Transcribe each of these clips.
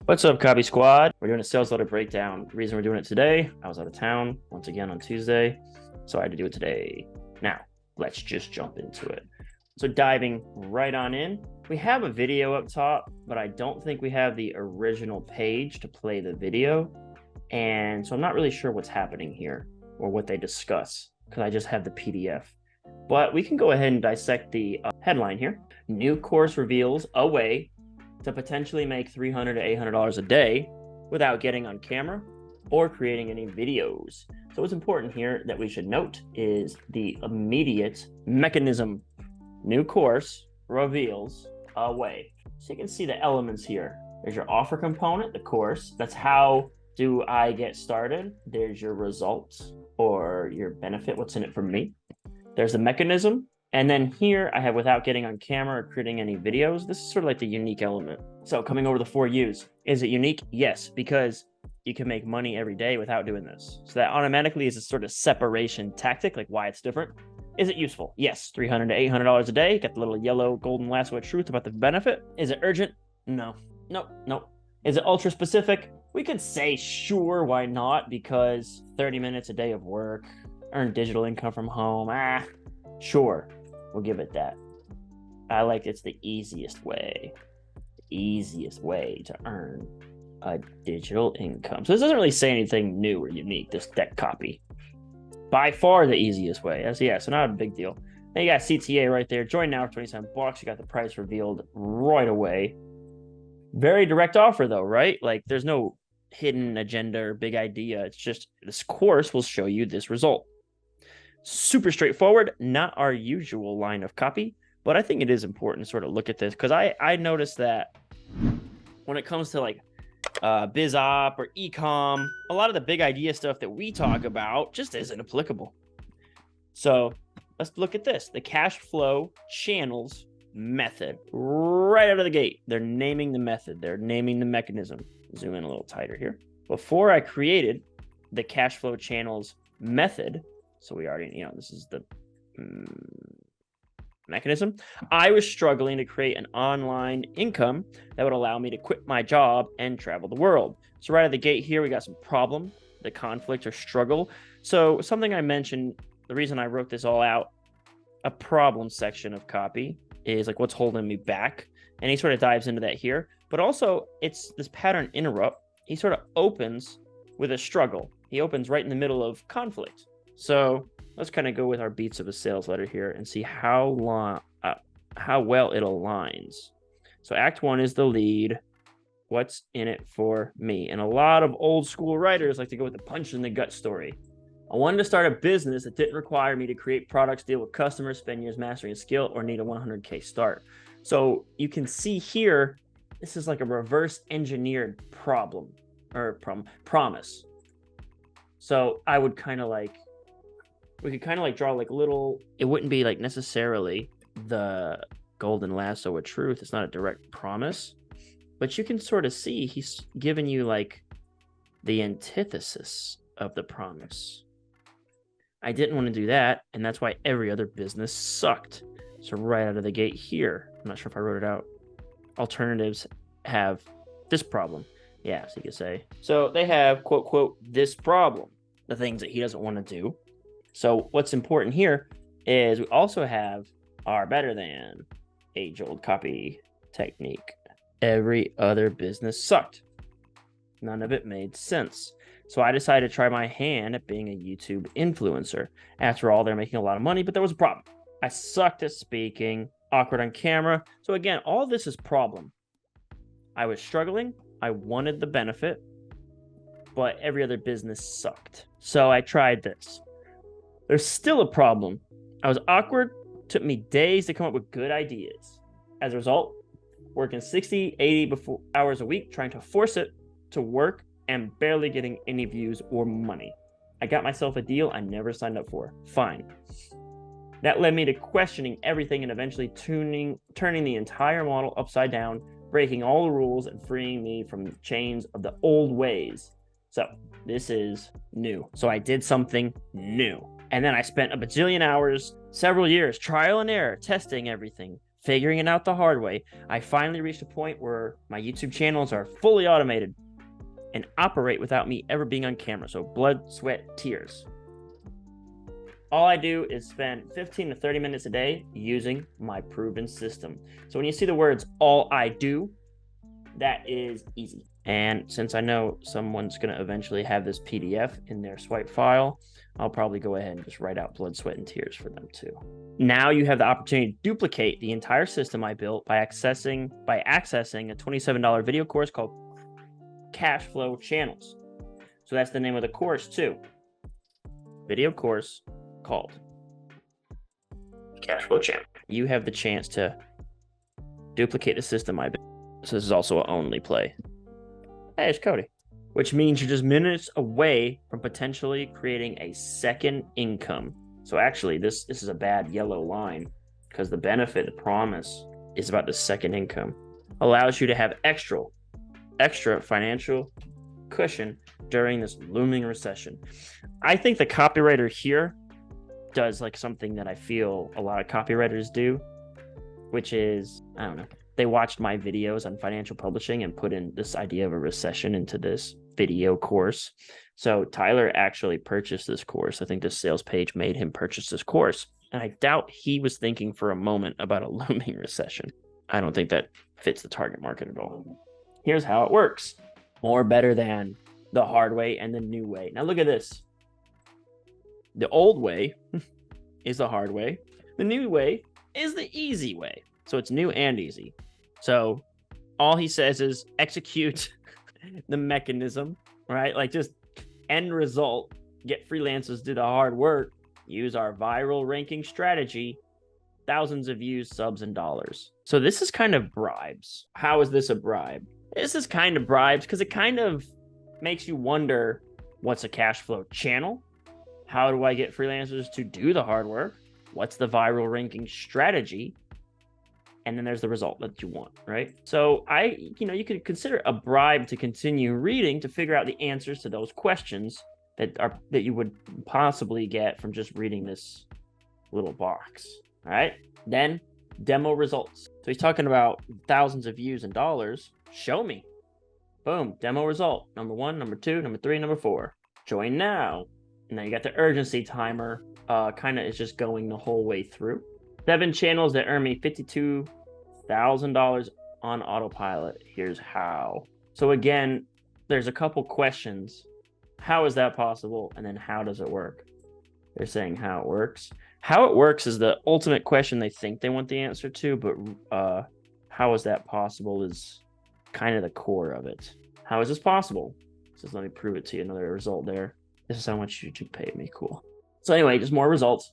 What's up, Copy Squad? We're doing a sales letter breakdown. The reason we're doing it today, I was out of town once again on Tuesday, so I had to do it today. Now, let's just jump into it. So diving right on in, we have a video up top, but I don't think we have the original page to play the video. And so I'm not really sure what's happening here or what they discuss because I just have the PDF. But we can go ahead and dissect the headline here. New course reveals a way to potentially make $300 to $800 a day without getting on camera or creating any videos. So what's important here that we should note is the immediate mechanism. New course reveals a way. So you can see the elements here. There's your offer component, the course. That's how do I get started. There's your results or your benefit. What's in it for me? There's the mechanism. And then here I have without getting on camera or creating any videos. This is sort of like the unique element. So coming over the 4 U's. Is it unique? Yes, because you can make money every day without doing this. So that automatically is a sort of separation tactic, like why it's different. Is it useful? Yes, $300 to $800 a day. Got the little yellow golden lasso of truth about the benefit. Is it urgent? No. Nope. Is it ultra specific? We could say sure, why not? Because 30 minutes a day of work, earn digital income from home. Sure. We'll give it that. I like it's the easiest way to earn a digital income. So this doesn't really say anything new or unique, this deck copy. By far the easiest way. So not a big deal. Then you got CTA right there. Join now for 27 bucks. You got the price revealed right away. Very direct offer though, right? Like there's no hidden agenda or big idea. It's just this course will show you this result. Super straightforward, not our usual line of copy, but I think it is important to sort of look at this because I noticed that when it comes to like biz op or ecom, a lot of the big idea stuff that we talk about just isn't applicable. So let's look at this, the cash flow channels method right out of the gate. They're naming the method, they're naming the mechanism. Zoom in a little tighter here. Before I created the cash flow channels method, so we already, this is the mechanism. I was struggling to create an online income that would allow me to quit my job and travel the world. So right at the gate here, we got some problem, the conflict or struggle. So something I mentioned, the reason I wrote this all out, a problem section of copy is like what's holding me back. And he sort of dives into that here. But also it's this pattern interrupt. He sort of opens with a struggle. He opens right in the middle of conflict. So let's kind of go with our beats of a sales letter here and see how well it aligns. So Act 1 is the lead. What's in it for me? And a lot of old school writers like to go with the punch in the gut story. I wanted to start a business that didn't require me to create products, deal with customers, spend years mastering a skill, or need a 100K start. So you can see here, this is like a reverse engineered problem or promise. So I would kind of like, we could kind of like draw like little, it wouldn't be like necessarily the golden lasso of truth. It's not a direct promise, but you can sort of see he's giving you like the antithesis of the promise. I didn't want to do that. And that's why every other business sucked. So right out of the gate here, I'm not sure if I wrote it out. Alternatives have this problem. Yeah, so you could say. So they have, quote, this problem, the things that he doesn't want to do. So what's important here is we also have our better than age-old copy technique. Every other business sucked. None of it made sense. So I decided to try my hand at being a YouTube influencer. After all, they're making a lot of money, but there was a problem. I sucked at speaking, awkward on camera. So again, all this is problem. I was struggling. I wanted the benefit, but every other business sucked. So I tried this. There's still a problem. I was awkward, took me days to come up with good ideas. As a result, working 60, 80 hours a week, trying to force it to work and barely getting any views or money. I got myself a deal I never signed up for. Fine. That led me to questioning everything and eventually turning the entire model upside down, breaking all the rules and freeing me from the chains of the old ways. So this is new. So I did something new. And then I spent a bajillion hours, several years, trial and error, testing everything, figuring it out the hard way, I finally reached a point where my YouTube channels are fully automated and operate without me ever being on camera. So blood, sweat, tears. All I do is spend 15 to 30 minutes a day using my proven system. So when you see the words all I do, that is easy. And since I know someone's going to eventually have this PDF in their swipe file, I'll probably go ahead and just write out blood, sweat, and tears for them too. Now you have the opportunity to duplicate the entire system I built by accessing a $27 video course called Cash Flow Channels. So that's the name of the course too. Video course called Cash Flow Channel. You have the chance to duplicate the system I built. So this is also an only play. Hey, it's Cody. Which means you're just minutes away from potentially creating a second income. So actually, this is a bad yellow line because the benefit, the promise, is about the second income. Allows you to have extra financial cushion during this looming recession. I think the copywriter here does like something that I feel a lot of copywriters do, which is, I don't know, they watched my videos on financial publishing and put in this idea of a recession into this video course. So Tyler actually purchased this course. I think this sales page made him purchase this course. And I doubt he was thinking for a moment about a looming recession. I don't think that fits the target market at all. Here's how it works. More better than the hard way and the new way. Now look at this. The old way is the hard way. The new way is the easy way. So it's new and easy. So all he says is execute the mechanism, right? Like just end result, get freelancers do the hard work, use our viral ranking strategy, thousands of views, subs, and dollars. So this is kind of bribes. How is this a bribe? This is kind of bribes because it kind of makes you wonder, what's a cash flow channel? How do I get freelancers to do the hard work? What's the viral ranking strategy? And then there's the result that you want, right? So you could consider a bribe to continue reading to figure out the answers to those questions that you would possibly get from just reading this little box, all right? Then demo results. So he's talking about thousands of views and dollars. Show me. Boom, demo result. Number 1, number 2, number 3, number 4. Join now. And then you got the urgency timer, kind of is just going the whole way through. 7 channels that earn me $52,000 on autopilot. Here's how. So again, there's a couple questions. How is that possible? And then how does it work? They're saying how it works. How it works is the ultimate question they think they want the answer to, but how is that possible is kind of the core of it. How is this possible? So let me prove it to you. Another result there. This is how much YouTube paid me. Cool. So anyway, just more results.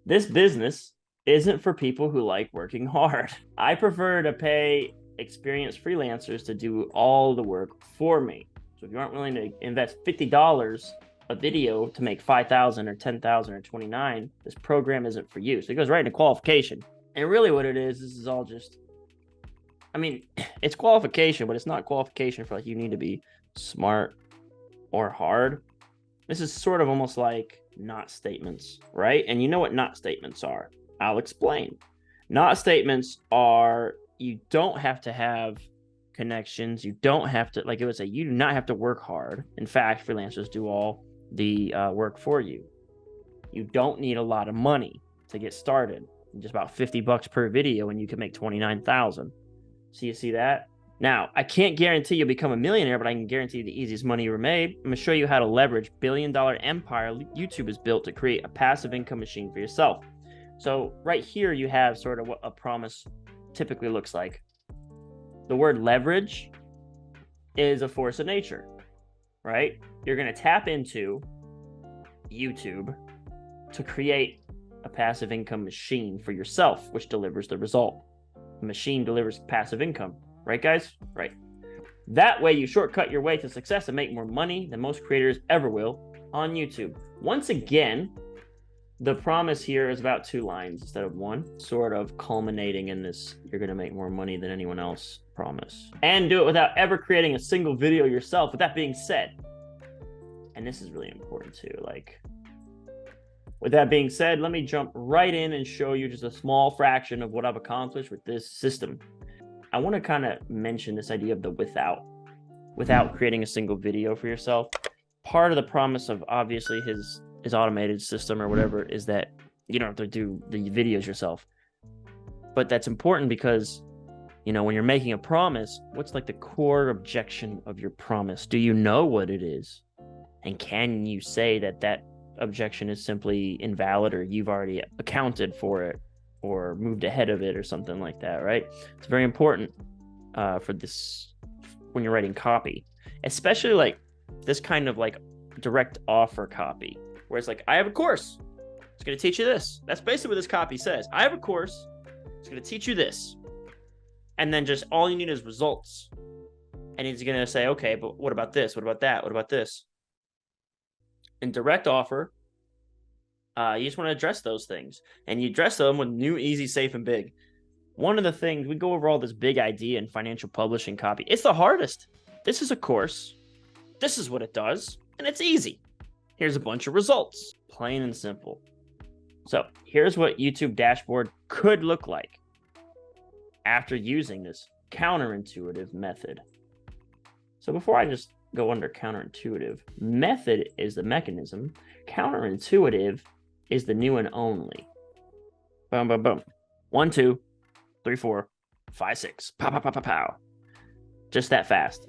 This business isn't for people who like working hard. I prefer to pay experienced freelancers to do all the work for me. So if you aren't willing to invest $50 a video to make 5,000 or 10,000 or 29, this program isn't for you. So it goes right into qualification. And really what it is, this is all just, I mean, it's qualification, but it's not qualification for like you need to be smart or hard. This is sort of almost like not statements, right? And you know what not statements are. I'll explain. Not statements are, you don't have to have connections. You don't have to, like it would say, you do not have to work hard. In fact, freelancers do all the work for you. You don't need a lot of money to get started. Just about $50 per video and you can make 29,000. So you see that? Now, I can't guarantee you'll become a millionaire, but I can guarantee the easiest money you ever made. I'm going to show you how to leverage billion-dollar empire YouTube has built to create a passive income machine for yourself. So right here, you have sort of what a promise typically looks like. The word leverage is a force of nature, right? You're going to tap into YouTube to create a passive income machine for yourself, which delivers the result. The machine delivers passive income. Right, guys? Right. That way, you shortcut your way to success and make more money than most creators ever will on YouTube. Once again, the promise here is about 2 lines instead of 1, sort of culminating in this, you're going to make more money than anyone else promise. And do it without ever creating a single video yourself. With that being said, and this is really important too, like, With that being said, let me jump right in and show you just a small fraction of what I've accomplished with this system. I want to kind of mention this idea of the without creating a single video for yourself. Part of the promise of obviously his automated system or whatever is that you don't have to do the videos yourself. But that's important because, you know, when you're making a promise, what's like the core objection of your promise? Do you know what it is? And can you say that that objection is simply invalid, or you've already accounted for it or moved ahead of it or something like that, right? It's very important for this when you're writing copy, especially like this kind of like direct offer copy, where it's like, I have a course. It's going to teach you this. That's basically what this copy says. I have a course. It's going to teach you this. And then just all you need is results. And he's going to say, okay, but what about this? What about that? What about this? In direct offer, you just want to address those things. And you address them with new, easy, safe, and big. One of the things, we go over all this big idea in financial publishing copy. It's the hardest. This is a course. This is what it does. And it's easy. Here's a bunch of results. Plain and simple. So here's what YouTube dashboard could look like after using this counterintuitive method. So before I just go under counterintuitive, method is the mechanism. Counterintuitive is the new and only. Boom, boom, boom. 1, 2, 3, 4, 5, 6. Pow, pow, pow, pow, pow. Just that fast.